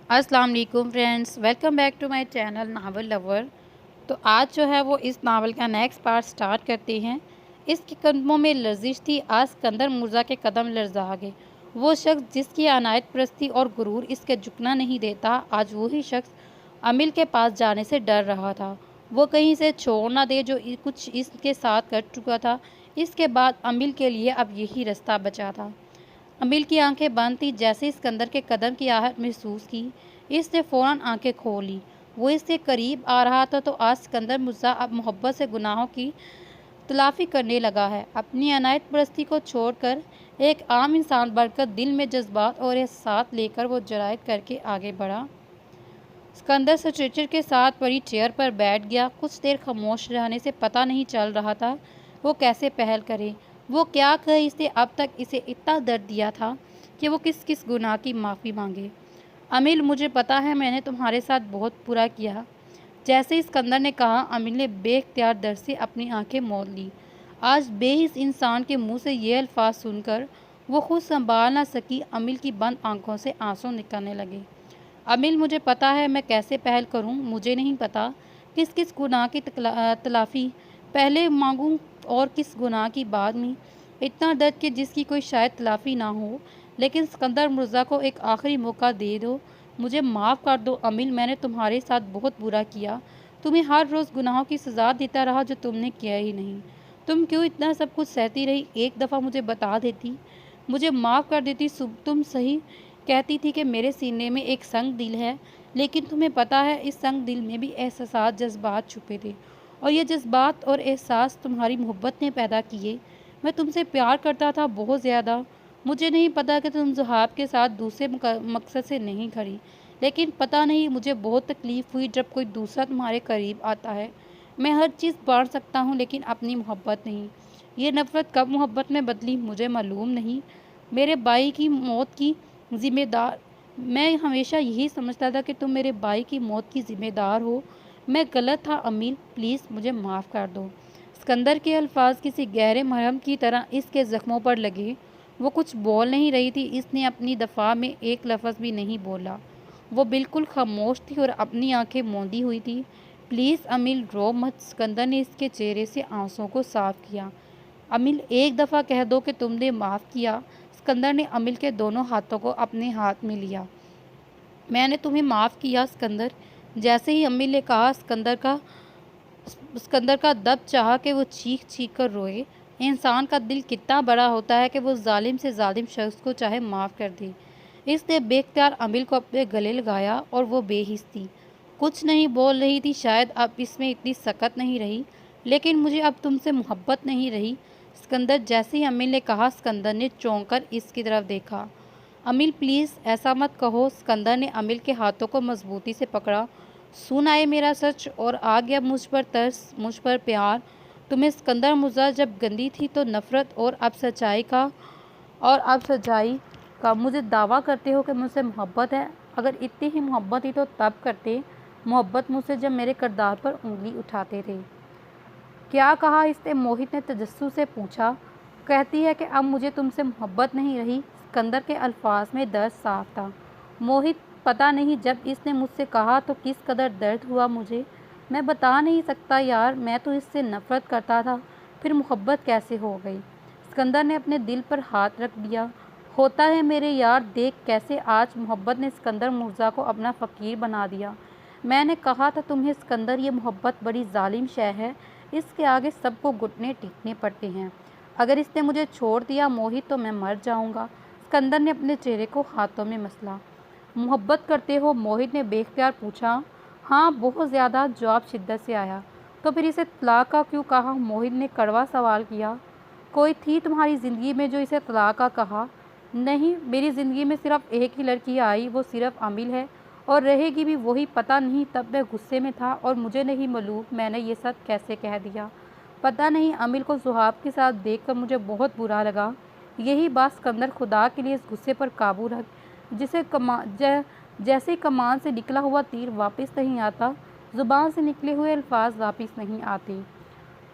अस्सलाम वालेकुम friends, welcome back to my channel novel lover. तो आज जो है वो इस नावल का नेक्स्ट पार्ट स्टार्ट करते हैं। इसके कदमों में लर्जिश थी, आज सिकंदर मिर्ज़ा के कदम लर्जा गए। वो शख्स जिसकी अनायत परस्ती और गुरूर इसके झुकना नहीं देता, आज वही शख्स अमिल के पास जाने से डर रहा था। वो कहीं से छोड़ ना दे जो कुछ इसके साथ कर चुका था। इसके बाद अमिल के लिए अब यही रास्ता बचा था। अमिल की आंखें बंद थी। जैसे ही सिकंदर के कदम की आहट महसूस की, इसने फ़ौरन आंखें खोल ली। वो इससे करीब आ रहा था तो आज सिकंदर मिर्ज़ा अब मोहब्बत से गुनाहों की तलाफ़ी करने लगा है। अपनी अनायत परस्ती को छोड़कर एक आम इंसान बनकर दिल में जज्बात और एहसास लेकर वो जरायत करके आगे बढ़ा। सिकंदर स्ट्रेचर के साथ पड़ी चेयर पर बैठ गया। कुछ देर खामोश रहने से पता नहीं चल रहा था वो कैसे पहल करे, वो क्या कहे। इसने अब तक इसे इतना दर्द दिया था कि वो किस किस गुनाह की माफ़ी मांगे। अमिल, मुझे पता है मैंने तुम्हारे साथ बहुत बुरा किया। जैसे ही सिकंदर ने कहा, अमिल ने बेख्तियार दर्द से अपनी आंखें मोड़ ली। आज बेहिस इंसान के मुंह से ये अल्फाज सुनकर वो खुद संभाल ना सकी। अमिल की बंद आंखों से आंसू निकलने लगे। अमिल, मुझे पता है मैं कैसे पहल करूं। मुझे नहीं पता किस किस गुनाह की तलाफ़ी पहले मांगूं और किस गुनाह की बाद में। इतना दर्द कि जिसकी कोई शायद तलाफ़ी ना हो। लेकिन सिकंदर मिर्ज़ा को एक आखिरी मौका दे दो, मुझे माफ़ कर दो। अमिल, मैंने तुम्हारे साथ बहुत बुरा किया। तुम्हें हर रोज़ गुनाहों की सज़ा देता रहा जो तुमने किया ही नहीं। तुम क्यों इतना सब कुछ सहती रही? एक दफ़ा मुझे बता देती, मुझे माफ़ कर देती। तुम सही कहती थी कि मेरे सीने में एक संग दिल है, लेकिन तुम्हें पता है इस संग दिल में भी एहसास जज्बात छुपे थे, और ये जज्बात और एहसास तुम्हारी मोहब्बत ने पैदा किए। मैं तुमसे प्यार करता था, बहुत ज़्यादा। मुझे नहीं पता कि तुम ज़ुहाब के साथ दूसरे मकसद से नहीं खड़ी, लेकिन पता नहीं मुझे बहुत तकलीफ़ हुई जब कोई दूसरा तुम्हारे करीब आता है। मैं हर चीज़ बांट सकता हूँ, लेकिन अपनी मोहब्बत नहीं। ये नफ़रत कब मोहब्बत में बदली मुझे मालूम नहीं। मेरे भाई की मौत की ज़िम्मेदार मैं हमेशा यही समझता था कि तुम मेरे भाई की मौत की ज़िम्मेदार हो। मैं गलत था अमील, प्लीज़ मुझे माफ़ कर दो। सिकंदर के अल्फाज किसी गहरे मरहम की तरह इसके ज़ख्मों पर लगे। वो कुछ बोल नहीं रही थी। इसने अपनी दफ़ा में एक लफ्ज़ भी नहीं बोला। वो बिल्कुल खामोश थी और अपनी आंखें मूंदी हुई थी। प्लीज़ अमील, रो मत। सिकंदर ने इसके चेहरे से आंसुओं को साफ किया। अमिल, एक दफ़ा कह दो कि तुमने माफ़ किया। सिकंदर ने अमिल के दोनों हाथों को अपने हाथ में लिया। मैंने तुम्हें माफ़ किया सिकंदर। जैसे ही अमिल ने कहा, सिकंदर का दब चाहा कि वो चीख चीख कर रोए। इंसान का दिल कितना बड़ा होता है कि वो जालिम से जालिम शख्स को चाहे माफ़ कर दे। इसने बेख्तियार अमिल को अपने गले लगाया और वो बेहिस थी, कुछ नहीं बोल रही थी। शायद अब इसमें इतनी सख्त नहीं रही, लेकिन मुझे अब तुमसे मोहब्बत नहीं रही सिकंदर। जैसे ही अमिल ने कहा, सिकंदर ने चौंक कर इसकी तरफ देखा। अमिल, प्लीज़ ऐसा मत कहो। सिकंदर ने अमिल के हाथों को मजबूती से पकड़ा। सुन आए मेरा सच, और आ गया मुझ पर तरस, मुझ पर प्यार। तुम्हें सिकंदर मिर्ज़ा जब गंदी थी तो नफ़रत, और अब सच्चाई का मुझे दावा करते हो कि मुझसे मोहब्बत है। अगर इतनी ही मोहब्बत थी तो तब करते मोहब्बत मुझसे जब मेरे किरदार पर उंगली उठाते थे। क्या कहा इसने? मोहित ने तजस्सुस से पूछा। कहती है कि अब मुझे तुमसे मोहब्बत नहीं रही। सिकंदर के अल्फाज में दर्द साफ था। मोहित, पता नहीं जब इसने मुझसे कहा तो किस कदर दर्द हुआ मुझे। मैं बता नहीं सकता यार, मैं तो इससे नफ़रत करता था, फिर मोहब्बत कैसे हो गई। सिकंदर ने अपने दिल पर हाथ रख दिया। होता है मेरे यार, देख कैसे आज मोहब्बत ने सिकंदर मिर्ज़ा को अपना फ़कीर बना दिया। मैंने कहा था तुम्हें सिकंदर, ये मोहब्बत बड़ी जालिम शय है, इसके आगे सबको घुटने टेकने पड़ते हैं। अगर इसने मुझे छोड़ दिया मोहित तो मैं मर जाऊंगा। सिकंदर ने अपने चेहरे को हाथों में मसला। मोहब्बत करते हो? मोहित ने बेख्तियार पूछा। हाँ, बहुत ज़्यादा, जवाब शिद्दत से आया। तो फिर इसे तलाक का क्यों कहा? मोहित ने कड़वा सवाल किया। कोई थी तुम्हारी ज़िंदगी में जो इसे तलाक का कहा? नहीं, मेरी ज़िंदगी में सिर्फ एक ही लड़की आई, वो सिर्फ अमिल है, और रहेगी भी वही। पता नहीं तब मैं गुस्से में था और मुझे नहीं मालूम मैंने ये सब कैसे कह दिया। पता नहीं, अमिल को सुहाब के साथ देखकर मुझे बहुत बुरा लगा। यही बात सिकंदर, खुदा के लिए इस गुस्से पर काबू रख। जिसे जैसे कमान से निकला हुआ तीर वापस नहीं आता, ज़ुबान से निकले हुए अल्फाज वापस नहीं आते।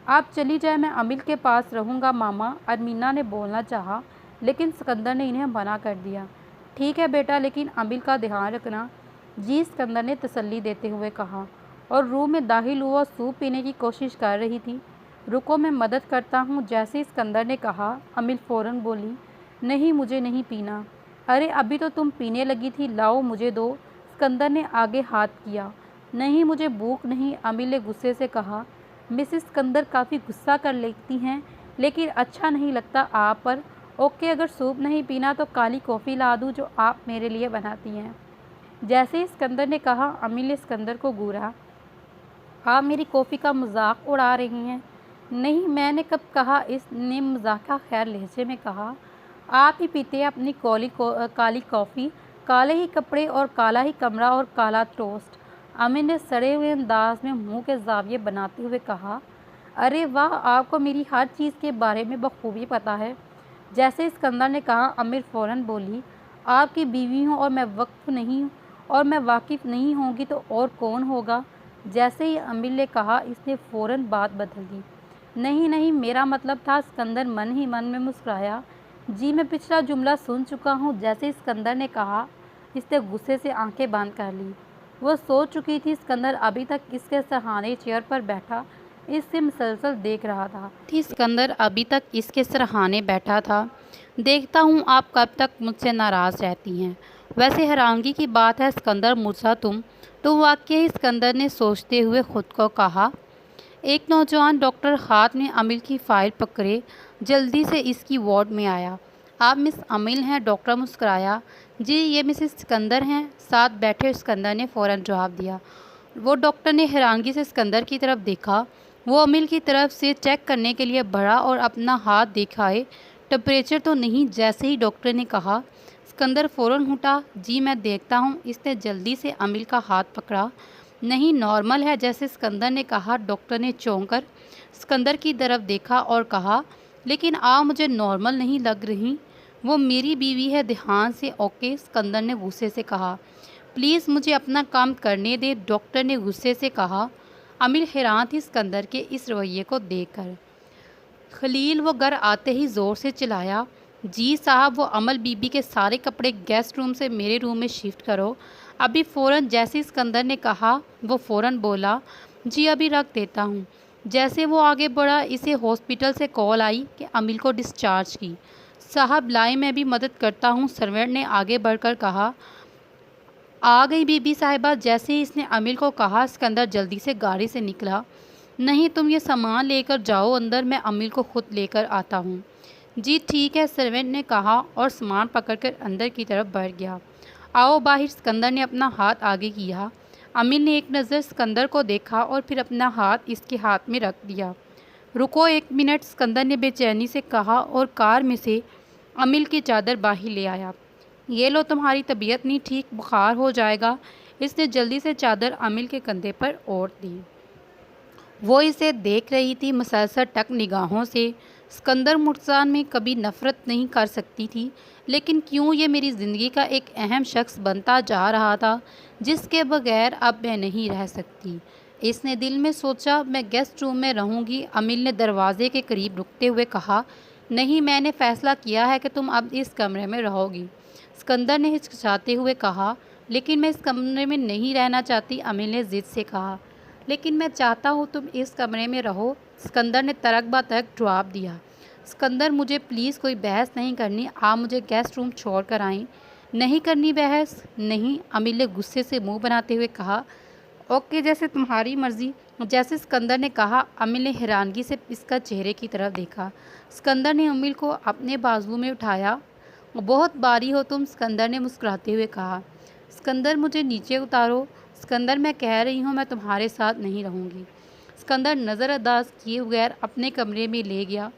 आप चली जाए, मैं अमिल के पास रहूँगा मामा। अरमीना ने बोलना चाहा, लेकिन सिकंदर ने इन्हें मना कर दिया। ठीक है बेटा, लेकिन अमिल का ध्यान रखना। जी, सिकंदर ने तसल्ली देते हुए कहा और रूम में दाखिल हुआ। सूप पीने की कोशिश कर रही थी। रुको, मैं मदद करता हूँ। जैसे ही सिकंदर ने कहा, अमिल फ़ौरन बोली, नहीं, मुझे नहीं पीना। अरे, अभी तो तुम पीने लगी थी, लाओ मुझे दो। सिकंदर ने आगे हाथ किया। नहीं, मुझे भूख नहीं, अमिल ने गुस्से से कहा। मिसेस सिकंदर काफ़ी गुस्सा कर लेती हैं, लेकिन अच्छा नहीं लगता आप पर। ओके, अगर सूप नहीं पीना तो काली कॉफ़ी ला दूँ जो आप मेरे लिए बनाती हैं। जैसे ही सिकंदर ने कहा, अमिल ने सिकंदर को घूरा। आप मेरी कॉफ़ी का मजाक उड़ा रही हैं। नहीं, मैंने कब कहा, इसने मजाका खैर लहजे में कहा। आप ही पीते हैं अपनी काली कॉफ़ी, काले ही कपड़े और काला ही कमरा और काला टोस्ट। अमिल ने सड़े हुए अंदाज में मुंह के जाविये बनाते हुए कहा। अरे वाह, आपको मेरी हर चीज़ के बारे में बखूबी पता है। जैसे सिकंदर ने कहा, अमिर फ़ौरन बोली, आपकी बीवी हूँ और मैं वाकिफ़ नहीं होंगी तो और कौन होगा। जैसे ही अमिर ने कहा, इसने फ़ौरन बात बदल दी। नहीं नहीं, मेरा मतलब था। सिकंदर मन ही मन में मुस्कुराया। जी, मैं पिछला जुमला सुन चुका हूँ। जैसे ही सिकंदर ने कहा, इसने गुस्से से आंखें बंद कर ली। वह सो चुकी थी। सिकंदर अभी तक इसके सहारे चेयर पर बैठा इससे मुसलसल देख रहा था। सिकंदर अभी तक इसके सराहाने बैठा था। देखता हूँ आप कब तक मुझसे नाराज़ रहती हैं। वैसे हैरानगी की बात है सिकंदर मुर्ज़ा, तुम वाकई। सिकंदर ने सोचते हुए खुद को कहा। एक नौजवान डॉक्टर हाथ में अमिल की फ़ाइल पकड़े जल्दी से इसकी वार्ड में आया। आप मिस अमिल हैं? डॉक्टर मुस्कुराया। जी, ये मिसेस सिकंदर हैं। साथ बैठे सिकंदर ने फ़ौरन जवाब दिया। वो डॉक्टर ने हैरानगी से सिकंदर की तरफ देखा। वो अमिल की तरफ से चेक करने के लिए बढ़ा और अपना हाथ दिखाए। टेम्परेचर तो नहीं। जैसे ही डॉक्टर ने कहा, सिकंदर फ़ौरन उठा। जी, मैं देखता हूँ। इसने जल्दी से अमिल का हाथ पकड़ा। नहीं, नॉर्मल है। जैसे सिकंदर ने कहा, डॉक्टर ने चौंक कर सिकंदर की तरफ देखा और कहा, लेकिन आप मुझे नॉर्मल नहीं लग रही। वो मेरी बीवी है, ध्यान से। ओके, सिकंदर ने गुस्से से कहा। प्लीज़ मुझे अपना काम करने दे, डॉक्टर ने गुस्से से कहा। अमिल हैरान थी सिकंदर के इस रवैये को देखकर। खलील वो घर आते ही ज़ोर से चिल्लाया। जी साहब, वो अमल बीबी के सारे कपड़े गेस्ट रूम से मेरे रूम में शिफ्ट करो अभी फ़ौरन। जैसे सिकंदर ने कहा, वो फ़ौरन बोला, जी अभी रख देता हूँ। जैसे वो आगे बढ़ा, इसे हॉस्पिटल से कॉल आई कि अमिल को डिस्चार्ज की। साहब लाई, मैं भी मदद करता हूँ, सर्वेंट ने आगे बढ़कर कहा। आ गई बीबी साहिबा। जैसे ही इसने अमिल को कहा, सिकंदर जल्दी से गाड़ी से निकला। नहीं, तुम ये सामान लेकर जाओ अंदर, मैं अमिल को खुद लेकर आता हूँ। जी ठीक है, सर्वेंट ने कहा और सामान पकड़कर अंदर की तरफ बढ़ गया। आओ बाहर, सिकंदर ने अपना हाथ आगे किया। अमिल ने एक नज़र सिकंदर को देखा और फिर अपना हाथ इसके हाथ में रख दिया। रुको 1 मिनट, सिकंदर ने बेचैनी से कहा और कार में से अमिल की चादर बाहर ले आया। ये लो, तुम्हारी तबीयत नहीं ठीक, बुखार हो जाएगा। इसने जल्दी से चादर अमिल के कंधे पर ओढ़ दी। वो इसे देख रही थी मुसलसल टक निगाहों से। सिकंदर मुर्ज़ा में कभी नफ़रत नहीं कर सकती थी, लेकिन क्यों ये मेरी ज़िंदगी का एक अहम शख्स बनता जा रहा था, जिसके बगैर अब मैं नहीं रह सकती। इसने दिल में सोचा। मैं गेस्ट रूम में रहूंगी, अमिल ने दरवाजे के करीब रुकते हुए कहा। नहीं, मैंने फ़ैसला किया है कि तुम अब इस कमरे में रहोगी, सिकंदर ने हिचकिचाते हुए कहा। लेकिन मैं इस कमरे में नहीं रहना चाहती, अमिल ने ज़िद से कहा। लेकिन मैं चाहता हूँ तुम इस कमरे में रहो, सिकंदर ने तरक बा तरक जवाब दिया। सिकंदर, मुझे प्लीज़ कोई बहस नहीं करनी, आप मुझे गेस्ट रूम छोड़ कर आएँ। नहीं करनी बहस? नहीं, अमिल ने गुस्से से मुंह बनाते हुए कहा। ओके, जैसे तुम्हारी मर्ज़ी। जैसे सिकंदर ने कहा, अमिल ने हैरानगी से इसका चेहरे की तरफ देखा। सिकंदर ने अमिल को अपने बाजू में उठाया। बहुत भारी हो तुम, सिकंदर ने मुस्कुराते हुए कहा। सिकंदर, मुझे नीचे उतारो। सिकंदर, मैं कह रही हूँ, मैं तुम्हारे साथ नहीं रहूँगी। सिकंदर नज़रअंदाज किए बगैर अपने कमरे में ले गया।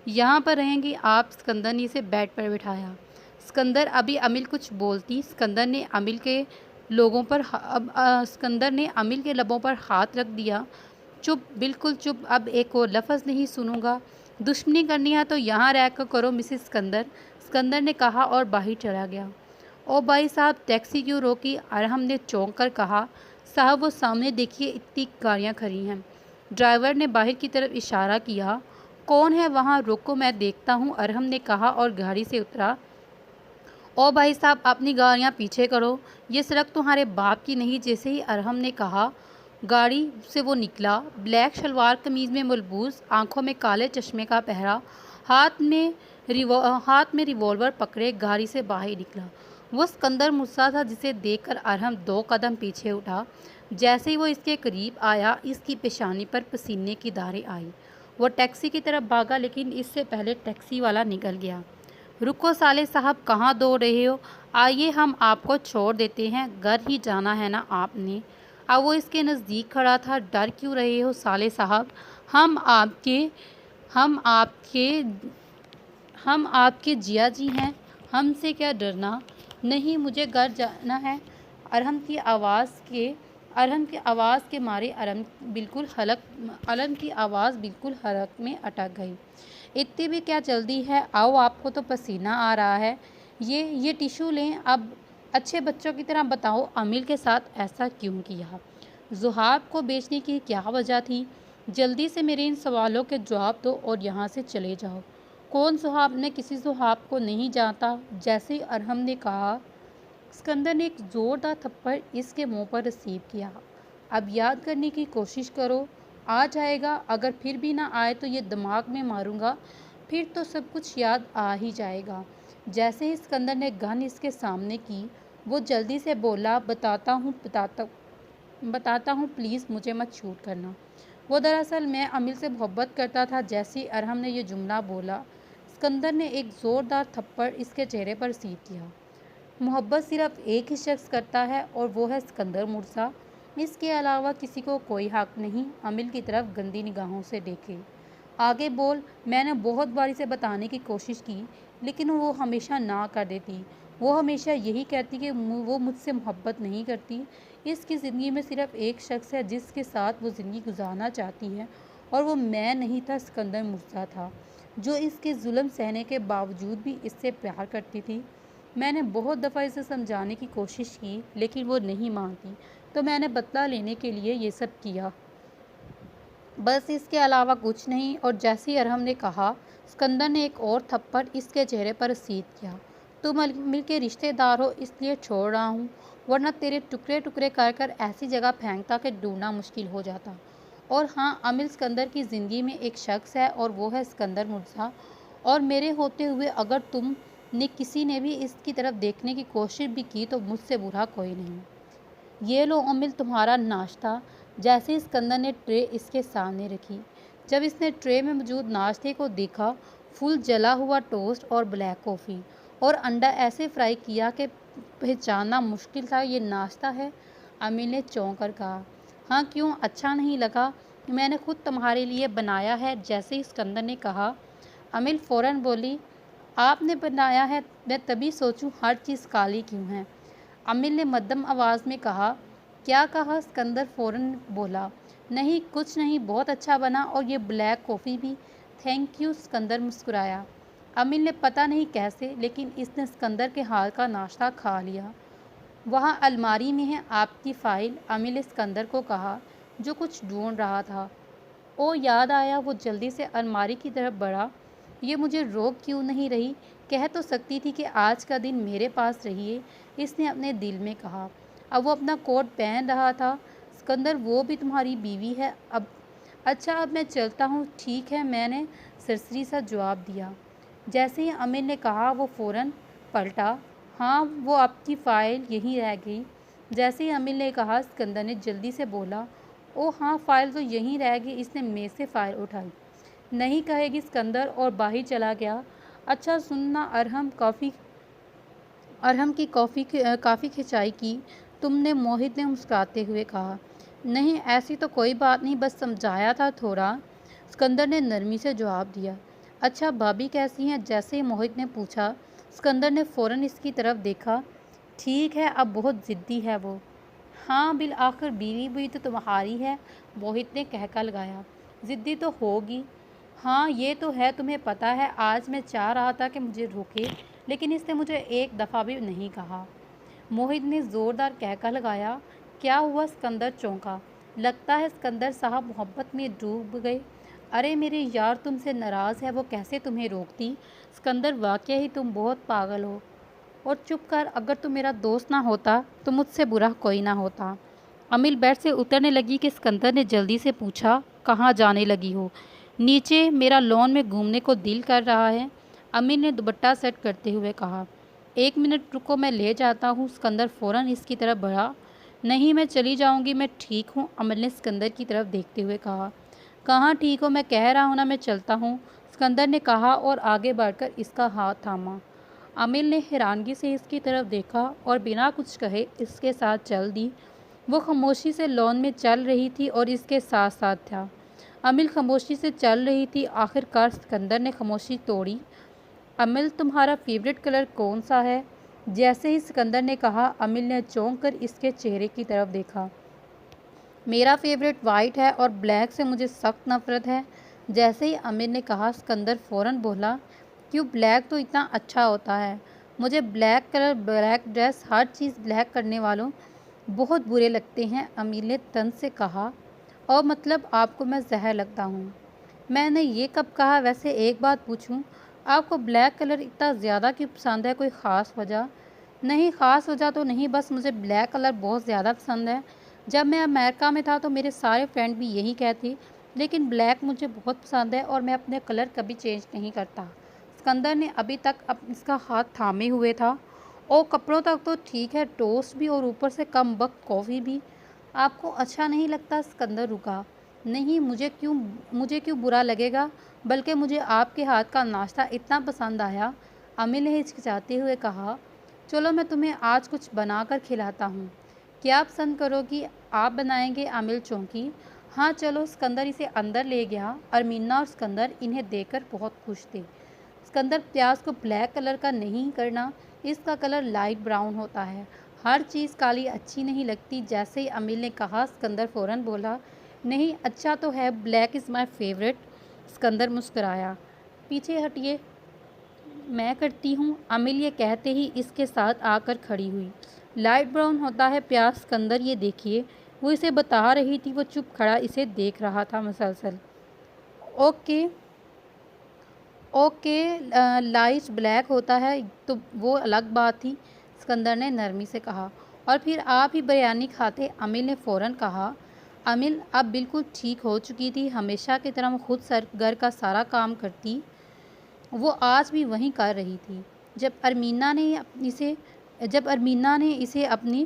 यहाँ पर रहेंगी आप, सिकंदर ने इसे बेड पर बिठाया। सिकंदर, अभी अमिल कुछ बोलती। सिकंदर ने अमिल के लबों पर हाथ रख दिया। चुप, बिल्कुल चुप, अब एक और लफ्ज़ नहीं सुनूंगा। दुश्मनी करनी है तो यहाँ रह कर करो मिसेस सिकंदर, सिकंदर ने कहा और बाहर चला गया। ओ भाई साहब, टैक्सी क्यों रोकी? अरहम ने चौंक कर कहा। साहब, वो सामने देखिए, इतनी गाड़ियाँ खड़ी हैं। ड्राइवर ने बाहर की तरफ इशारा किया। कौन है वहाँ? रुको, मैं देखता हूँ, अरहम ने कहा और गाड़ी से उतरा। ओ भाई साहब, अपनी गाड़ियाँ पीछे करो, ये सड़क तुम्हारे बाप की नहीं। जैसे ही अरहम ने कहा, गाड़ी से वो निकला। ब्लैक शलवार कमीज़ में मलबूस, आंखों में काले चश्मे का पहरा, हाथ में रिवॉल्वर पकड़े गाड़ी से बाहर निकला। वो सिकंदर मूसा था जिसे देखकर अरहम 2 कदम पीछे उठा। जैसे ही वो इसके करीब आया, इसकी पेशानी पर पसीने की धारें आई। वो टैक्सी की तरफ भागा, लेकिन इससे पहले टैक्सी वाला निकल गया। रुको साले साहब, कहाँ दौड़ रहे हो? आइए हम आपको छोड़ देते हैं, घर ही जाना है ना आपने। अब वो इसके नज़दीक खड़ा था। डर क्यों रहे हो साले साहब? हम आपके हम आपके हम आपके जिया जी हैं, हमसे क्या डरना? नहीं, मुझे घर जाना है। अरहम की आवाज़ के अरहम की आवाज़ के मारे अरहम की आवाज़ बिल्कुल हलक में अटक गई। इतनी भी क्या जल्दी है? आओ, आपको तो पसीना आ रहा है। ये टिश्यू लें। अब अच्छे बच्चों की तरह बताओ, अमील के साथ ऐसा क्यों किया? ज़ुहाब को बेचने की क्या वजह थी? जल्दी से मेरे इन सवालों के जवाब दो और यहाँ से चले जाओ। कौन ज़ुहाब? मैं किसी ज़ुहाब को नहीं जानता। जैसे ही अरहम ने कहा, सिकंदर ने एक ज़ोरदार थप्पड़ इसके मुंह पर रिसीव किया। अब याद करने की कोशिश करो, आ जाएगा। अगर फिर भी ना आए तो ये दिमाग में मारूंगा, फिर तो सब कुछ याद आ ही जाएगा। जैसे ही सिकंदर ने गन इसके सामने की, वो जल्दी से बोला, बताता हूँ, प्लीज़ मुझे मत शूट करना। वो दरअसल मैं अमिल से मोहब्बत करता था। जैसे ही अरहम ने यह जुमला बोला, सिकंदर ने एक ज़ोरदार थप्पड़ इसके चेहरे पर सीध किया। मोहब्बत सिर्फ एक ही शख्स करता है और वो है सिकंदर मूसा। इसके अलावा किसी को कोई हक नहीं। अमिल की तरफ गंदी निगाहों से देखे। आगे बोल। मैंने बहुत बारी से बताने की कोशिश की, लेकिन वो हमेशा ना कर देती। वो हमेशा यही कहती कि वो मुझसे मोहब्बत नहीं करती। इसकी ज़िंदगी में सिर्फ एक शख्स है जिसके साथ वो ज़िंदगी गुजारना चाहती है, और वो मैं नहीं था, सिकंदर मूसा था, जो इसके जुल्म सहने के बावजूद भी इससे प्यार करती थी। मैंने बहुत दफ़ा इसे समझाने की कोशिश की, लेकिन वो नहीं मानती, तो मैंने बदला लेने के लिए ये सब किया, बस इसके अलावा कुछ नहीं। और जैसे ही अरहम ने कहा, सिकंदर ने एक और थप्पड़ इसके चेहरे पर सीध किया। तुम मिल के रिश्तेदार हो, इसलिए छोड़ रहा हूँ, वरना तेरे टुकड़े टुकड़े कर कर ऐसी जगह फेंकता कि ढूंढना मुश्किल हो जाता। और हाँ, अमिल सिकंदर की ज़िंदगी में एक शख्स है, और वो है सिकंदर मूसा। और मेरे होते हुए अगर तुम ने किसी ने भी इसकी तरफ देखने की कोशिश भी की, तो मुझसे बुरा कोई नहीं। ये लो अमिल, तुम्हारा नाश्ता। जैसे ही सिकंदर ने ट्रे इसके सामने रखी, जब इसने ट्रे में मौजूद नाश्ते को देखा, फुल जला हुआ टोस्ट और ब्लैक कॉफ़ी और अंडा ऐसे फ्राई किया कि पहचानना मुश्किल था ये नाश्ता है। अमिल ने चौंक कर कहा, हाँ क्यों, अच्छा नहीं लगा? मैंने खुद तुम्हारे लिए बनाया है। जैसे ही सिकंदर ने कहा, अमिल फ़ौरन बोली, आपने बनाया है? मैं तभी सोचूं हर चीज़ काली क्यों है। अमिल ने मध्यम आवाज़ में कहा। क्या कहा? सिकंदर फ़ौरन बोला, नहीं कुछ नहीं, बहुत अच्छा बना, और ये ब्लैक कॉफ़ी भी। Thank you. सिकंदर मुस्कुराया। अमिल ने पता नहीं कैसे, लेकिन इसने सिकंदर के हाथ का नाश्ता खा लिया। वहाँ अलमारी में है आपकी फ़ाइल, अमिल ने सिकंदर को कहा, जो कुछ ढूंढ रहा था। ओ याद आया। वो जल्दी से अलमारी की तरफ बढ़ा। ये मुझे रोक क्यों नहीं रही? कह तो सकती थी कि आज का दिन मेरे पास रहिए, इसने अपने दिल में कहा। अब वो अपना कोट पहन रहा था। सिकंदर, वो भी तुम्हारी बीवी है? अब अच्छा, अब मैं चलता हूँ। ठीक है, मैंने सरसरी सा जवाब दिया। जैसे ही अमिल ने कहा, वो फ़ौरन पलटा। हाँ, वो आपकी फ़ाइल यहीं रह गई। जैसे ही अमिल ने कहा, सिकंदर ने जल्दी से बोला, ओ हाँ, फ़ाइल तो यहीं रह गई। इसने मेज़ से फ़ाइल उठाई। नहीं कहेगी सिकंदर, और बाहर चला गया। अच्छा सुनना, अरहम की काफ़ी खिंचाई की तुमने? मोहित ने मुस्कुराते हुए कहा। नहीं, ऐसी तो कोई बात नहीं, बस समझाया था थोड़ा, सिकंदर ने नरमी से जवाब दिया। अच्छा, भाभी कैसी हैं? जैसे ही मोहित ने पूछा, सिकंदर ने फ़ौरन इसकी तरफ देखा। ठीक है, अब बहुत ज़िद्दी है वो। हाँ, बिल आखिर बीवी भी तो तुम्हारी है, मोहित ने कहका लगाया। ज़िद्दी तो होगी। हाँ ये तो है, तुम्हें पता है, आज मैं चाह रहा था कि मुझे रोके, लेकिन इसने मुझे एक दफ़ा भी नहीं कहा। मोहित ने ज़ोरदार कहका लगाया। क्या हुआ? सिकंदर चौंका। लगता है सिकंदर साहब मोहब्बत में डूब गए। अरे मेरे यार, तुमसे नाराज़ है, वो कैसे तुम्हें रोकती? सिकंदर, वाकई ही तुम बहुत पागल हो। और चुप कर, अगर तू मेरा दोस्त ना होता तो मुझसे बुरा कोई ना होता। अमिल बेड से उतरने लगी कि सिकंदर ने जल्दी से पूछा, कहाँ जाने लगी हो? नीचे, मेरा लॉन में घूमने को दिल कर रहा है। अमिल ने दुपट्टा सेट करते हुए कहा। 1 मिनट रुको, मैं ले जाता हूँ। सिकंदर फ़ौरन इसकी तरफ बढ़ा। नहीं, मैं चली जाऊँगी, मैं ठीक हूँ, अमिल ने सिकंदर की तरफ देखते हुए कहा। कहाँ ठीक हो? मैं कह रहा हूँ ना, मैं चलता हूँ, सिकंदर ने कहा और आगे बढ़कर इसका हाथ थामा। अमिल ने हैरानगी से इसकी तरफ देखा और बिना कुछ कहे इसके साथ चल दी। वो खामोशी से लॉन में चल रही थी और इसके साथ साथ था। अमिल खामोशी से चल रही थी। आखिरकार सिकंदर ने खामोशी तोड़ी। अमिल, तुम्हारा फेवरेट कलर कौन सा है? जैसे ही सिकंदर ने कहा, अमिल ने चौंक कर इसके चेहरे की तरफ देखा। मेरा फेवरेट वाइट है और ब्लैक से मुझे सख्त नफरत है। जैसे ही अमिल ने कहा, सिकंदर फ़ौरन बोला, क्यों? ब्लैक तो इतना अच्छा होता है। मुझे ब्लैक कलर, ब्लैक ड्रेस, हर चीज़ ब्लैक करने वालों बहुत बुरे लगते हैं, अमिल ने तंज से कहा। और मतलब आपको मैं जहर लगता हूँ? मैंने ये कब कहा? वैसे एक बात पूछूं, आपको ब्लैक कलर इतना ज़्यादा क्यों पसंद है? कोई ख़ास वजह? नहीं, ख़ास वजह तो नहीं, बस मुझे ब्लैक कलर बहुत ज़्यादा पसंद है। जब मैं अमेरिका में था तो मेरे सारे फ्रेंड भी यही कहते, लेकिन ब्लैक मुझे बहुत पसंद है और मैं अपने कलर कभी चेंज नहीं करता। सिकंदर ने अभी तक इसका हाथ थामे हुए था। और कपड़ों तक तो ठीक है, टोस्ट भी और ऊपर से कम वक्त कॉफ़ी भी। आपको अच्छा नहीं लगता? सिकंदर रुका। नहीं, मुझे क्यों बुरा लगेगा, बल्कि मुझे आपके हाथ का नाश्ता इतना पसंद आया, अमिल ने हिचकिचाते हुए कहा। चलो, मैं तुम्हें आज कुछ बनाकर खिलाता हूँ। क्या पसंद करोगी? आप बनाएंगे? अमिल चौंकी। हाँ चलो, सिकंदर इसे अंदर ले गया। अरमीना और सिकंदर इन्हें देखकर बहुत खुश थे। सिकंदर, प्याज को ब्लैक कलर का नहीं करना, इसका कलर लाइट ब्राउन होता है। हर चीज़ काली अच्छी नहीं लगती। जैसे ही अमिल ने कहा, सिकंदर फ़ौरन बोला, नहीं अच्छा तो है, black is my favourite. Sikandar मुस्कुराया। पीछे हटिए, मैं करती हूँ, अमिल ये कहते ही इसके साथ आकर खड़ी हुई। लाइट ब्राउन होता है प्याज, सिकंदर ये देखिए। वो इसे बता रही थी। वो चुप खड़ा इसे देख रहा था मुसलसल। ओके ओके, लाइट ब्लैक होता है तो वो अलग बात थी, सिकंदर ने नरमी से कहा। और फिर आप ही बिरयानी खाते, अमिल ने फ़ौरन कहा। अमिल अब बिल्कुल ठीक हो चुकी थी। हमेशा की तरह वो खुद घर का सारा काम करती। वो आज भी वहीं कर रही थी। जब अरमीना ने इसे जब अरमीना ने इसे अपनी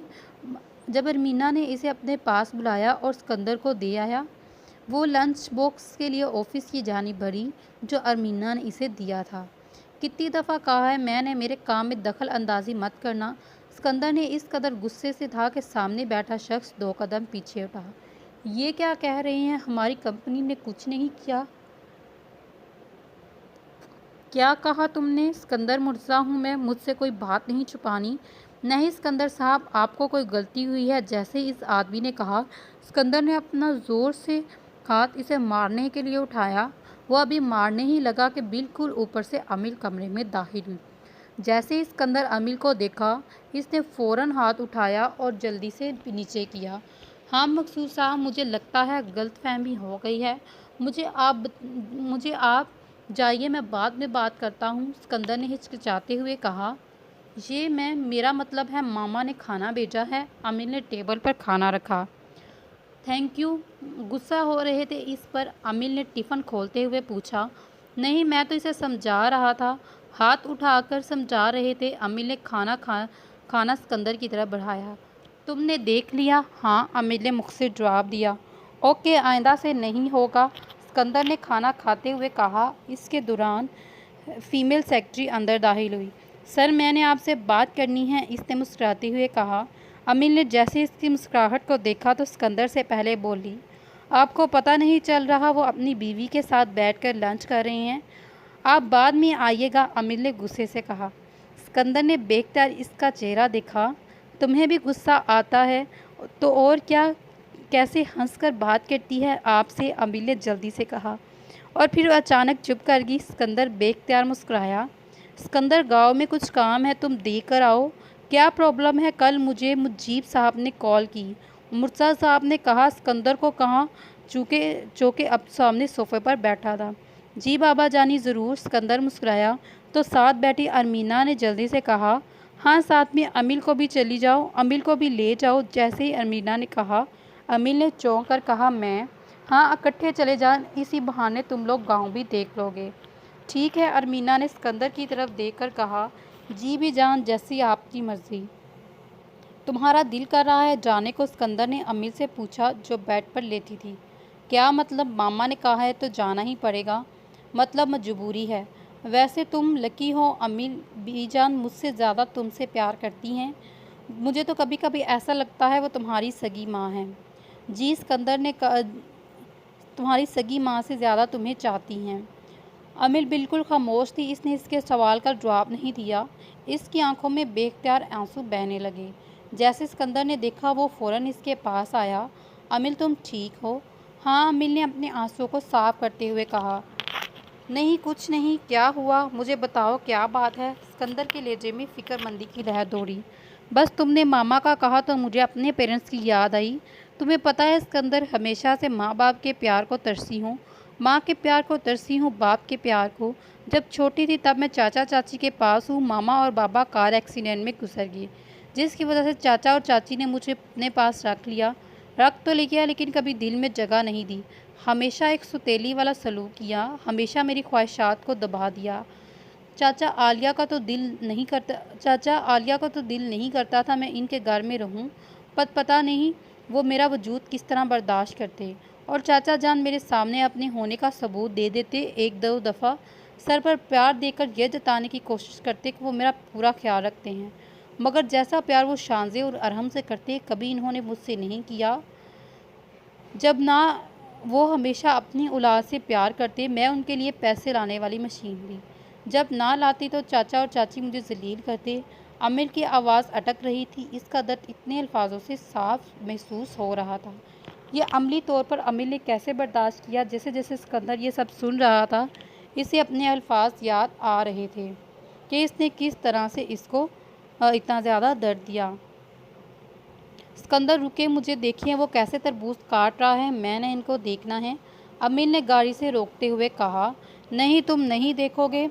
जब अरमीना ने इसे अपने पास बुलाया और सिकंदर को दे आया, वो लंच बॉक्स के लिए ऑफिस की जानिब बढ़ी जो अरमीना ने इसे दिया था। कितनी दफ़ा कहा है मैंने, मेरे काम में दखल अंदाजी मत करना। सिकंदर ने इस कदर गुस्से से था कि सामने बैठा शख्स 2 कदम पीछे उठा। ये क्या कह रहे हैं? हमारी कंपनी ने कुछ नहीं किया। क्या कहा तुमने? सिकंदर मुर्जा हूँ मैं, मुझसे कोई बात नहीं छुपानी। नहीं सिकंदर साहब, आपको कोई गलती हुई है। जैसे इस आदमी ने कहा, सिकंदर ने अपना ज़ोर से हाथ इसे मारने के लिए उठाया। वो अभी मारने ही लगा कि बिल्कुल ऊपर से अमिल कमरे में दाखिल हुई। जैसे ही सिकंदर अमिल को देखा, इसने फ़ौरन हाथ उठाया और जल्दी से नीचे किया। हाँ मकसूद साहब, मुझे लगता है गलतफहमी हो गई है। मुझे आप जाइए, मैं बाद में बात करता हूँ, सिकंदर ने हिचकिचाते हुए कहा। मेरा मतलब है मामा ने खाना भेजा है। अमिल ने टेबल पर खाना रखा। Thank you. गुस्सा हो रहे थे इस पर, अमिल ने टिफ़िन खोलते हुए पूछा। नहीं, मैं तो इसे समझा रहा था। हाथ उठाकर समझा रहे थे। अमिल ने खाना सिकंदर की तरफ बढ़ाया। तुमने देख लिया? हाँ, अमिल ने मुझसे जवाब दिया। ओके, आइंदा से नहीं होगा, सिकंदर ने खाना खाते हुए कहा। इसके दौरान फीमेल सेक्रेटरी अंदर दाखिल हुई। सर, मैंने आपसे बात करनी है, इसने मुस्कुराते हुए कहा। अमिल ने जैसे इसकी मुस्कुराहट को देखा तो सिकंदर से पहले बोली, आपको पता नहीं चल रहा वो अपनी बीवी के साथ बैठकर लंच कर रहे हैं? आप बाद में आइएगा, अमिल ने गुस्से से कहा। सिकंदर ने बेख्तियार इसका चेहरा देखा। तुम्हें भी गुस्सा आता है तो और क्या, कैसे हंसकर बात करती है आपसे, अमिल ने जल्दी से कहा। और फिर अचानक चुप कर गई। सिकंदर बेख्तियार मुस्कुराया। सिकंदर, गांव में कुछ काम है, तुम देकर आओ। क्या प्रॉब्लम है? कल मुझे मुजीब साहब ने कॉल की, मुर्तज़ा साहब ने कहा सिकंदर को कहाँ, चूँकि अब सामने सोफे पर बैठा था। जी बाबा जानी, ज़रूर, सिकंदर मुस्कुराया तो साथ बैठी अरमीना ने जल्दी से कहा। हाँ, साथ में अमिल को भी चली जाओ, अमिल को भी ले जाओ। जैसे ही अमीना ने कहा, अमिल ने चौंक कर कहा, मैं? हाँ, इकट्ठे चले जाएं, इसी बहाने तुम लोग गांव भी देख लोगे। ठीक है, अमीना ने सिकंदर की तरफ देखकर कहा, जी भी जान, जैसी आपकी मर्जी। तुम्हारा दिल कर रहा है जाने को? सिकंदर ने अमिल से पूछा, जो बेड पर लेटी थी। क्या मतलब? मामा ने कहा है तो जाना ही पड़ेगा। मतलब मजबूरी है। वैसे तुम लकी हो, अमिल बीजान मुझसे ज़्यादा तुमसे प्यार करती हैं। मुझे तो कभी कभी ऐसा लगता है वो तुम्हारी सगी माँ है। जी, सिकंदर ने तुम्हारी सगी माँ से ज़्यादा तुम्हें चाहती हैं। अमिल बिल्कुल खामोश थी। इसने इसके सवाल का जवाब नहीं दिया। इसकी आंखों में बेख्तियार आंसू बहने लगे। जैसे सिकंदर ने देखा, वो फ़ौरन इसके पास आया। अमिल, तुम ठीक हो? हाँ, अमिल ने अपने आंसुओं को साफ करते हुए कहा। नहीं, कुछ नहीं। क्या हुआ? मुझे बताओ, क्या बात है? सिकंदर के लहजे में फ़िक्रमंदी की लहर दौड़ी। बस तुमने मामा का कहा तो मुझे अपने पेरेंट्स की याद आई। तुम्हें पता है सिकंदर, हमेशा से माँ बाप के प्यार को तरसी हूँ। माँ के प्यार को तरसी हूँ, बाप के प्यार को। जब छोटी थी तब मैं चाचा चाची के पास हूँ। मामा और बाबा कार एक्सीडेंट में गुजर गए, जिसकी वजह से चाचा और चाची ने मुझे अपने पास रख लिया। रख तो लिया, लेकिन कभी दिल में जगह नहीं दी। हमेशा एक सुतेली वाला सलूक किया, हमेशा मेरी ख्वाहिशात को दबा दिया। चाचा आलिया का तो दिल नहीं करता था मैं इनके घर में रहूं। पता नहीं वो मेरा वजूद किस तरह बर्दाश्त करते। और चाचा जान मेरे सामने अपने होने का सबूत दे देते। एक दो दफ़ा सर पर प्यार देकर यह जताने की कोशिश करते कि वो मेरा पूरा ख्याल रखते हैं। मगर जैसा प्यार वो शानजे और अरहम से करते, कभी इन्होंने मुझसे नहीं किया। जब ना वो हमेशा अपनी औलाद से प्यार करते, मैं उनके लिए पैसे लाने वाली मशीन थी। जब ना लाती तो चाचा और चाची मुझे जलील करते। अमिल की आवाज़ अटक रही थी। इसका दर्द इतने अल्फाजों से साफ महसूस हो रहा था। यह अमली तौर पर अमिल ने कैसे बर्दाश्त किया? जैसे जैसे सिकंदर ये सब सुन रहा था, इसे अपने अल्फाज याद आ रहे थे कि इसने किस तरह से इसको इतना ज़्यादा दर्द दिया। सिकंदर रुके, मुझे देखिए, वो कैसे तरबूज काट रहा है। मैंने इनको देखना है। अमीर ने गाड़ी से रोकते हुए कहा। नहीं, तुम नहीं देखोगे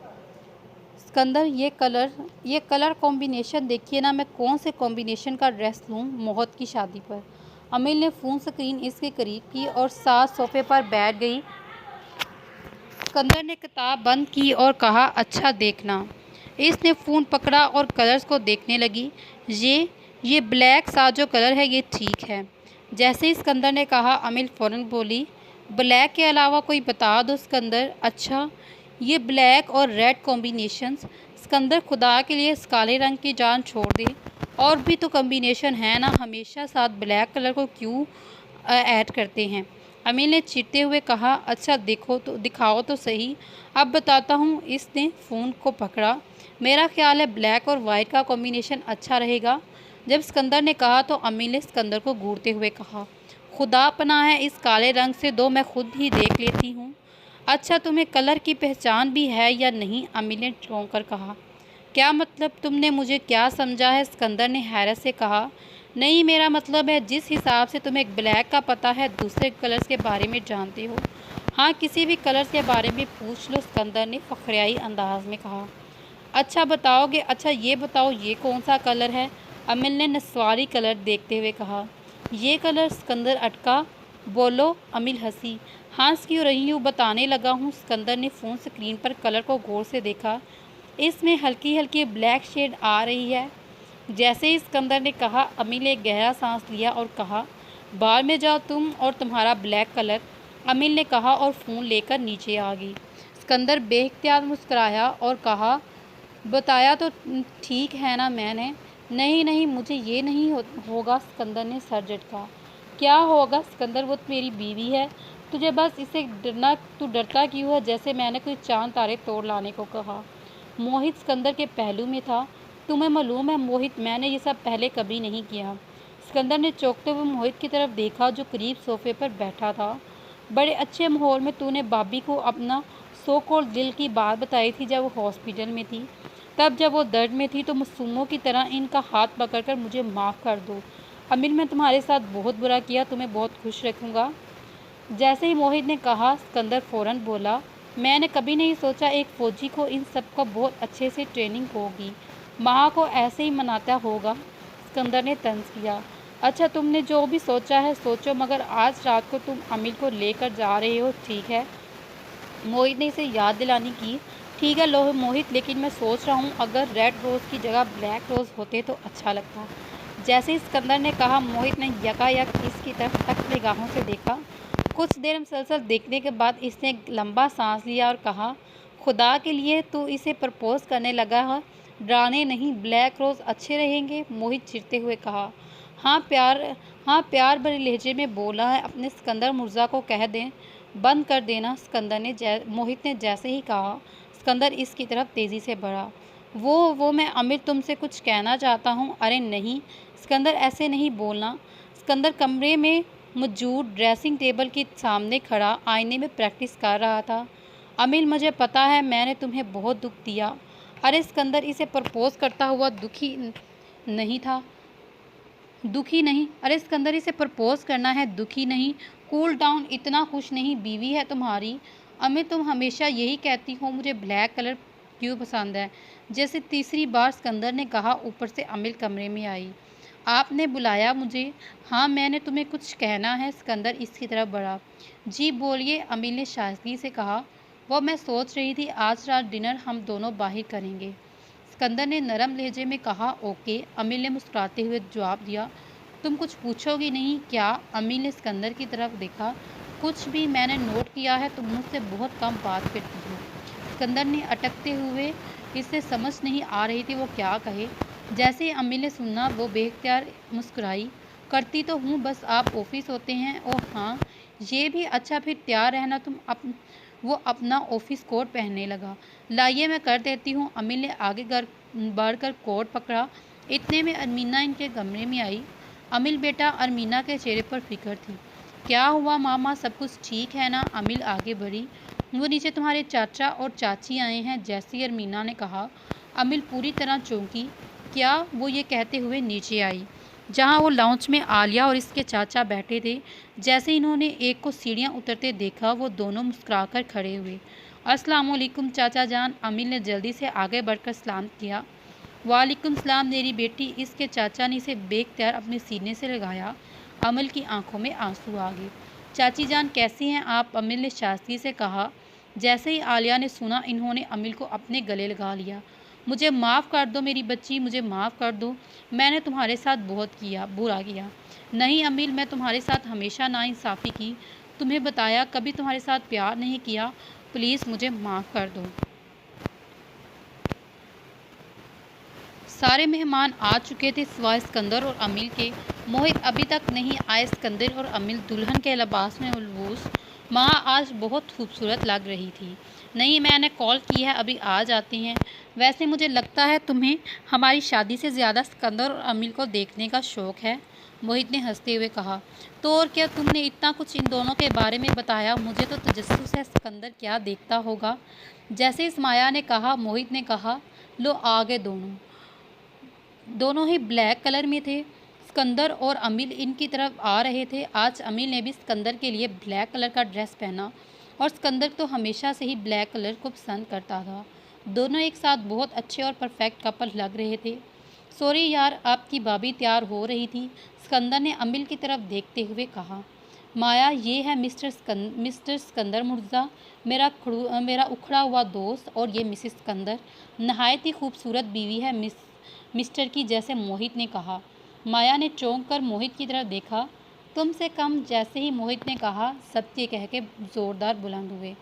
सिकंदर। ये कलर कॉम्बिनेशन देखिए ना। मैं कौन से कॉम्बिनेशन का ड्रेस लूँ मोहत की शादी पर? अमीर ने फ़ोन स्क्रीन इसके करीब की और साथ सोफे पर बैठ गई। सिकंदर ने किताब बंद की और कहा, अच्छा देखना। इसने फ़ोन पकड़ा और कलर्स को देखने लगी। ये ब्लैक सा जो कलर है, ये ठीक है। जैसे ही सिकंदर ने कहा, अमिल फ़ौरन बोली, ब्लैक के अलावा कोई बता दो सिकंदर। अच्छा, ये ब्लैक और रेड कॉम्बिनेशंस। सिकंदर, खुदा के लिए इस काले रंग की जान छोड़ दे। और भी तो कॉम्बिनेशन है ना, हमेशा साथ ब्लैक कलर को क्यों ऐड करते हैं? अमिल ने चीरते हुए कहा। अच्छा देखो तो दिखाओ तो सही, अब बताता हूँ। इसने फ़ोन को पकड़ा। मेरा ख्याल है ब्लैक और वाइट का कॉम्बिनेशन अच्छा रहेगा। जब सिकंदर ने कहा तो अमीर ने सिकंदर को घूरते हुए कहा, खुदा पनाह है, इस काले रंग से दो, मैं खुद ही देख लेती हूँ। अच्छा, तुम्हें कलर की पहचान भी है या नहीं? अमीर ने चौंक कर कहा। क्या मतलब? तुमने मुझे क्या समझा है? सिकंदर ने हैरत से कहा। नहीं, मेरा मतलब है जिस हिसाब से तुम्हें ब्लैक का पता है, दूसरे कलर्स के बारे में जानते हो। हाँ, किसी भी कलर्स के बारे में पूछ लो, सिकंदर ने फखरियाई अंदाज में कहा। अच्छा बताओगे? अच्छा ये बताओ, ये कौन सा कलर है? अमिल ने नस्वारी कलर देखते हुए कहा। ये कलर? सिकंदर अटका। बोलो। अमिल हंसी। हंस क्यों रही हूँ, बताने लगा हूँ। सिकंदर ने फ़ोन स्क्रीन पर कलर को गौर से देखा। इसमें हल्की हल्की ब्लैक शेड आ रही है। जैसे ही सिकंदर ने कहा, अमिल ने गहरा सांस लिया और कहा, बाहर में जाओ तुम और तुम्हारा ब्लैक कलर। अमिल ने कहा और फ़ोन लेकर नीचे आ गई। सिकंदर बेख्तियार मुस्कुराया और कहा, बताया तो ठीक है ना मैंने। नहीं नहीं, मुझे ये नहीं होगा। सिकंदर ने सर झटका। क्या होगा सिकंदर? वो मेरी बीवी है। तुझे बस इसे डरना, तू डरता क्यों है? जैसे मैंने कोई चांद तारे तोड़ लाने को कहा। मोहित सिकंदर के पहलू में था। तुम्हें मालूम है मोहित, मैंने ये सब पहले कभी नहीं किया। सिकंदर ने चौंकते हुए मोहित की तरफ देखा, जो करीब सोफे पर बैठा था। बड़े अच्छे माहौल में तूने भाभी को अपना सो कॉल्ड दिल की बात बताई थी जब वो हॉस्पिटल में थी। तब जब वो दर्द में थी तो मासूमों की तरह इनका हाथ पकड़कर मुझे माफ़ कर दो। अमिल, मैं तुम्हारे साथ बहुत बुरा किया, तुम्हें बहुत खुश रखूँगा। जैसे ही मोहित ने कहा, सिकंदर फ़ौरन बोला, मैंने कभी नहीं सोचा एक फ़ौजी को इन सब का बहुत अच्छे से ट्रेनिंग होगी। माँ को ऐसे ही मनाता होगा। सिकंदर ने तंज किया। अच्छा, तुमने जो भी सोचा है सोचो, मगर आज रात को तुम अमिल को लेकर जा रहे हो, ठीक है? मोहित ने इसे याद दिलानी की। ठीक है लो मोहित, लेकिन मैं सोच रहा हूँ अगर रेड रोज़ की जगह ब्लैक रोज़ होते तो अच्छा लगता। जैसे ही सिकंदर ने कहा, मोहित ने यकायक इसकी तरफ तक निगाहों से देखा। कुछ देर मुसलसल देखने के बाद इसने एक लंबा सांस लिया और कहा, खुदा के लिए तू इसे प्रपोज करने लगा है? डराने नहीं, ब्लैक रोज़ अच्छे रहेंगे, मोहित चिढ़ते हुए कहा। हाँ प्यार हाँ प्यार भरे लहजे में बोला है, अपने सिकंदर मुर्जा को कह दें बंद कर देना। मोहित ने जैसे ही कहा, सिकंदर इसकी तरफ तेज़ी से बढ़ा। वो मैं अमिर तुमसे कुछ कहना चाहता हूँ। अरे नहीं सिकंदर, ऐसे नहीं बोलना। सिकंदर कमरे में मौजूद ड्रेसिंग टेबल के सामने खड़ा आईने में प्रैक्टिस कर रहा था। अमिल, मुझे पता है मैंने तुम्हें बहुत दुख दिया। अरे सिकंदर इसे प्रपोज करता हुआ दुखी नहीं। अरे सिकंदर इसे प्रपोज करना है, दुखी नहीं। कूल डाउन, इतना खुश नहीं, बीवी है तुम्हारी। अमित, तुम हमेशा यही कहती हो मुझे ब्लैक कलर क्यों पसंद है। जैसे तीसरी बार सिकंदर ने कहा। ऊपर से अमिल कमरे में आई। आपने बुलाया मुझे? हाँ, मैंने तुम्हें कुछ कहना है। सिकंदर इसकी तरफ बढ़ा। जी बोलिए, अमिल ने शाइस्तगी से कहा। वो मैं सोच रही थी आज रात डिनर हम दोनों बाहर करेंगे। सिकंदर ने नरम लहजे में कहा। ओके, अमिल ने मुस्कुराते हुए जवाब दिया। तुम कुछ पूछोगी नहीं क्या? अमिल ने सिकंदर की तरफ देखा। कुछ भी, मैंने नोट किया है तुम मुझसे बहुत कम बात करती हो। सिकंदर ने अटकते हुए, इससे समझ नहीं आ रही थी वो क्या कहे। जैसे ही अमिल ने सुना वो बेख्तियार मुस्कुराई। करती तो हूँ, बस आप ऑफिस होते हैं। ओह हाँ, ये भी अच्छा, फिर तैयार रहना तुम। वो अपना ऑफिस कोट पहनने लगा। लाइए मैं कर देती हूँ। अमिल ने आगे बढ़कर कोट पकड़ा। इतने में अरमीना इनके कमरे में आई। अमिल बेटा, अरमीना के चेहरे पर फिक्र थी। क्या हुआ मामा, सब कुछ ठीक है ना? अमिल आगे बढ़ी। वो नीचे तुम्हारे चाचा और चाची आए हैं, जैसी अरमीना ने कहा। अमिल पूरी तरह चौंकी। क्या? वो ये कहते हुए नीचे आई, जहाँ वो लाउंज में आलिया और इसके चाचा बैठे थे। जैसे इन्होंने एक को सीढ़ियाँ उतरते देखा, वो दोनों मुस्कुराकर खड़े हुए। अस्सलामुअलैकुम चाचा जान। अमिल ने जल्दी से आगे बढ़कर सलाम किया। वालेकुम सलाम मेरी बेटी। इसके चाचा ने इसे बेख्तियार अपने सीने से लगाया। अमिल की आंखों में आंसू आ गए। चाची जान कैसी हैं आप? अमिल ने शास्त्री से कहा। जैसे ही आलिया ने सुना, इन्होंने अमिल को अपने गले लगा लिया। मुझे माफ़ कर दो मेरी बच्ची, मुझे माफ़ कर दो। मैंने तुम्हारे साथ बहुत बुरा किया। नहीं अमिल, मैं तुम्हारे साथ हमेशा नाइंसाफ़ी की, तुम्हें बताया, कभी तुम्हारे साथ प्यार नहीं किया। प्लीज़ मुझे माफ़ कर दो। सारे मेहमान आ चुके थे सिवाय सिकंदर और अमिल के। मोहित अभी तक नहीं आए। सिकंदर और अमिल दुल्हन के लिबास में मलबूस। माँ आज बहुत खूबसूरत लग रही थी। नहीं, मैंने कॉल की है, अभी आ जाती हैं। वैसे मुझे लगता है तुम्हें हमारी शादी से ज़्यादा सिकंदर और अमिल को देखने का शौक़ है, मोहित ने हंसते हुए कहा। तो और क्या, तुमने इतना कुछ इन दोनों के बारे में बताया, मुझे तो तजस्सुस है सिकंदर क्या देखता होगा। जैसे इस माया ने कहा, मोहित ने कहा। लो आ गए दोनों ही ब्लैक कलर में थे। सिकंदर और अमिल इनकी तरफ आ रहे थे। आज अमिल ने भी सिकंदर के लिए ब्लैक कलर का ड्रेस पहना, और सिकंदर तो हमेशा से ही ब्लैक कलर को पसंद करता था। दोनों एक साथ बहुत अच्छे और परफेक्ट कपल लग रहे थे। सॉरी यार, आपकी भाभी तैयार हो रही थी, सिकंदर ने अमिल की तरफ देखते हुए कहा। माया, ये है मिस्टर सिकंदर मुर्जा, मेरा उखड़ा हुआ दोस्त, और ये मिसिस सिकंदर, नहायत ही खूबसूरत बीवी है मिस्टर की, जैसे मोहित ने कहा। माया ने चौंक कर मोहित की तरफ देखा। तुमसे कम, जैसे ही मोहित ने कहा, सत्य कह के ज़ोरदार बुलंद हुए।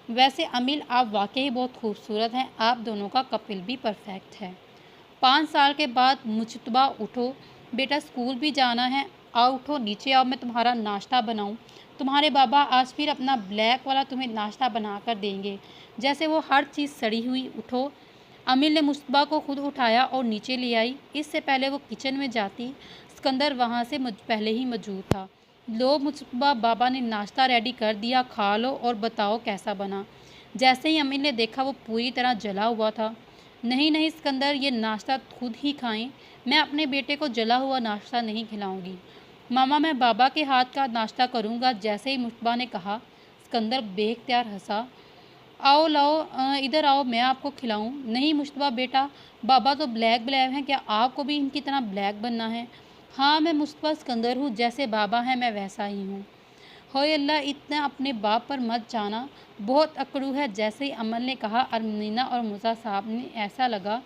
वैसे अमिल, आप वाकई बहुत खूबसूरत हैं, आप दोनों का कपिल भी परफेक्ट है। 5 साल के बाद मुजतबा, उठो बेटा, स्कूल भी जाना है। आओ उठो, नीचे आओ, मैं तुम्हारा नाश्ता बनाऊं। तुम्हारे बाबा आज फिर अपना ब्लैक वाला तुम्हें नाश्ता बना कर देंगे, जैसे वो हर चीज़ सड़ी हुई। उठो। अमिल ने मुस्तबा को खुद उठाया और नीचे ले आई। इससे पहले वो किचन में जाती, सिकंदर वहाँ से पहले ही मौजूद था। लो मुस्तबा, बाबा ने नाश्ता रेडी कर दिया, खा लो और बताओ कैसा बना। जैसे ही अमिल ने देखा, वो पूरी तरह जला हुआ था। नहीं नहीं सिकंदर, ये नाश्ता खुद ही खाएं, मैं अपने बेटे को जला हुआ नाश्ता नहीं खिलाऊंगी। मामा, मैं बाबा के हाथ का नाश्ता करूंगा, जैसे ही मुस्तबा ने कहा। सिकंदर बेख्तियार हंसा। आओ लाओ इधर आओ मैं आपको खिलाऊं। नहीं मुश्तबा बेटा, बाबा तो ब्लैक ब्लैक हैं, क्या आपको भी इनकी तरह ब्लैक बनना है? हाँ मैं मुश्तबा सिकंदर हूँ, जैसे बाबा है मैं वैसा ही हूँ। होए अल्लाह, इतना अपने बाप पर मत जाना, बहुत अकड़ू है। जैसे ही अमन ने कहा, अरमीना और मुर्जा साहब ने ऐसा लगा।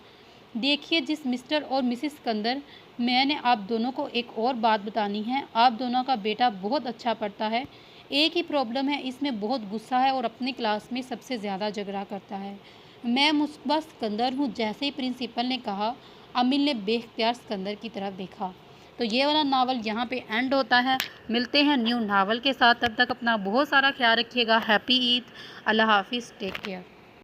देखिए जिस मिस्टर और मिसिस सिकंदर, मैंने आप दोनों को एक और बात बतानी है। आप दोनों का बेटा बहुत अच्छा पढ़ता है, एक ही प्रॉब्लम है, इसमें बहुत गुस्सा है और अपनी क्लास में सबसे ज़्यादा झगड़ा करता है। मैं मुस्बा सिकंदर हूँ। जैसे ही प्रिंसिपल ने कहा, अमिल ने बेख्तियार सिकंदर की तरफ देखा। तो ये वाला नावल यहाँ पे एंड होता है। मिलते हैं न्यू नावल के साथ, तब तक अपना बहुत सारा ख्याल रखिएगा। हैप्पी ईद, अल्लाह हाफिज़, टेक केयर।